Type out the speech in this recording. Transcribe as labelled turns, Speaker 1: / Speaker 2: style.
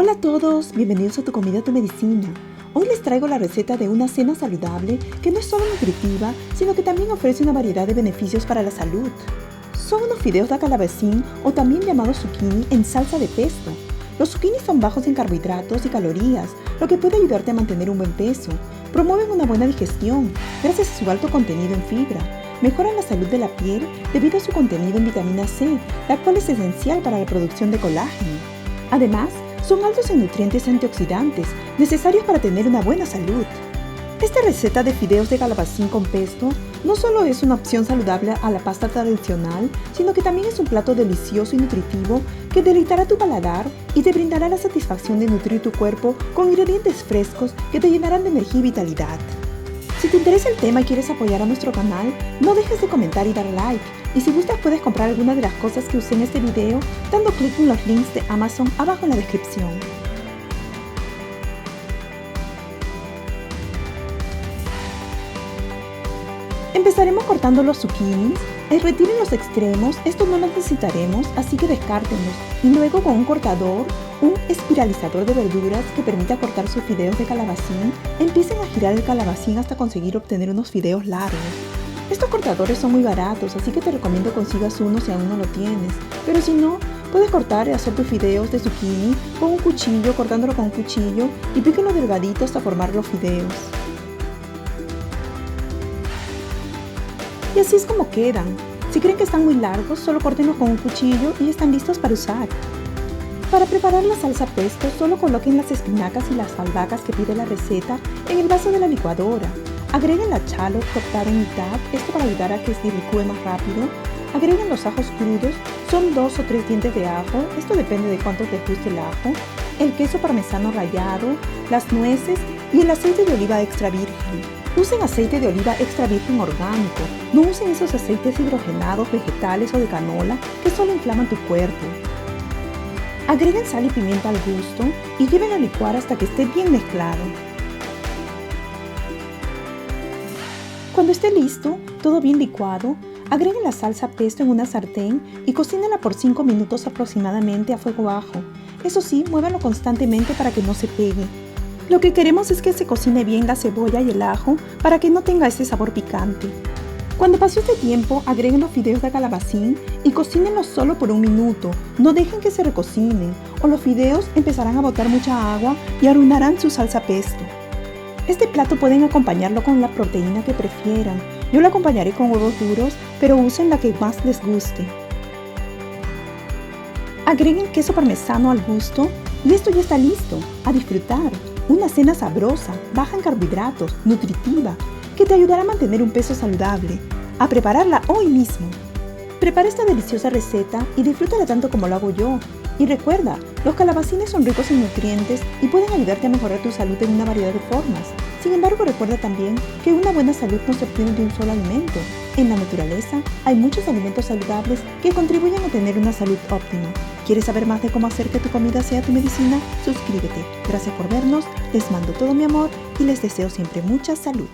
Speaker 1: Hola a todos, bienvenidos a Tu Comida, Tu Medicina. Hoy les traigo la receta de una cena saludable que no es solo nutritiva, sino que también ofrece una variedad de beneficios para la salud. Son unos fideos de calabacín o también llamados zucchini en salsa de pesto. Los zucchini son bajos en carbohidratos y calorías, lo que puede ayudarte a mantener un buen peso. Promueven una buena digestión, gracias a su alto contenido en fibra. Mejoran la salud de la piel debido a su contenido en vitamina C, la cual es esencial para la producción de colágeno. Además, son altos en nutrientes antioxidantes, necesarios para tener una buena salud. Esta receta de fideos de calabacín con pesto no solo es una opción saludable a la pasta tradicional, sino que también es un plato delicioso y nutritivo que deleitará tu paladar y te brindará la satisfacción de nutrir tu cuerpo con ingredientes frescos que te llenarán de energía y vitalidad. Si te interesa el tema y quieres apoyar a nuestro canal, no dejes de comentar y dar like. Y si gustas puedes comprar alguna de las cosas que usé en este video dando clic en los links de Amazon abajo en la descripción. Empezaremos cortando los zucchinis. Retiren los extremos, estos no los necesitaremos, así que descártenlos. Y luego con un cortador, un espiralizador de verduras que permita cortar sus fideos de calabacín, empiecen a girar el calabacín hasta conseguir obtener unos fideos largos. Estos cortadores son muy baratos, así que te recomiendo consigas uno si aún no lo tienes. Pero si no, puedes cortar y hacer tus fideos de zucchini con un cuchillo, cortándolo con un cuchillo y píquenlo delgadito hasta formar los fideos. Y así es como quedan. Si creen que están muy largos, solo córtenlos con un cuchillo y están listos para usar. Para preparar la salsa pesto, solo coloquen las espinacas y las albahacas que pide la receta en el vaso de la licuadora. Agreguen la shallot cortada en mitad, esto para ayudar a que se licúe más rápido. Agreguen los ajos crudos, son 2 o 3 dientes de ajo, esto depende de cuánto te guste el ajo. El queso parmesano rallado, las nueces y el aceite de oliva extra virgen. Usen aceite de oliva extra virgen orgánico, no usen esos aceites hidrogenados, vegetales o de canola que solo inflaman tu cuerpo. Agreguen sal y pimienta al gusto y lleven a licuar hasta que esté bien mezclado. Cuando esté listo, todo bien licuado, agreguen la salsa pesto en una sartén y cocínenla por 5 minutos aproximadamente a fuego bajo. Eso sí, muévanlo constantemente para que no se pegue. Lo que queremos es que se cocine bien la cebolla y el ajo para que no tenga ese sabor picante. Cuando pase este tiempo, agreguen los fideos de calabacín y cocínenlos solo por 1 minuto. No dejen que se recocinen o los fideos empezarán a botar mucha agua y arruinarán su salsa pesto. Este plato pueden acompañarlo con la proteína que prefieran. Yo lo acompañaré con huevos duros, pero usen la que más les guste. Agreguen queso parmesano al gusto y esto ya está listo. A disfrutar. Una cena sabrosa, baja en carbohidratos, nutritiva, que te ayudará a mantener un peso saludable. A prepararla hoy mismo. Prepara esta deliciosa receta y disfrútala tanto como lo hago yo. Y recuerda, los calabacines son ricos en nutrientes y pueden ayudarte a mejorar tu salud en una variedad de formas. Sin embargo, recuerda también que una buena salud no se obtiene de un solo alimento. En la naturaleza hay muchos alimentos saludables que contribuyen a tener una salud óptima. ¿Quieres saber más de cómo hacer que tu comida sea tu medicina? Suscríbete. Gracias por vernos, les mando todo mi amor y les deseo siempre mucha salud.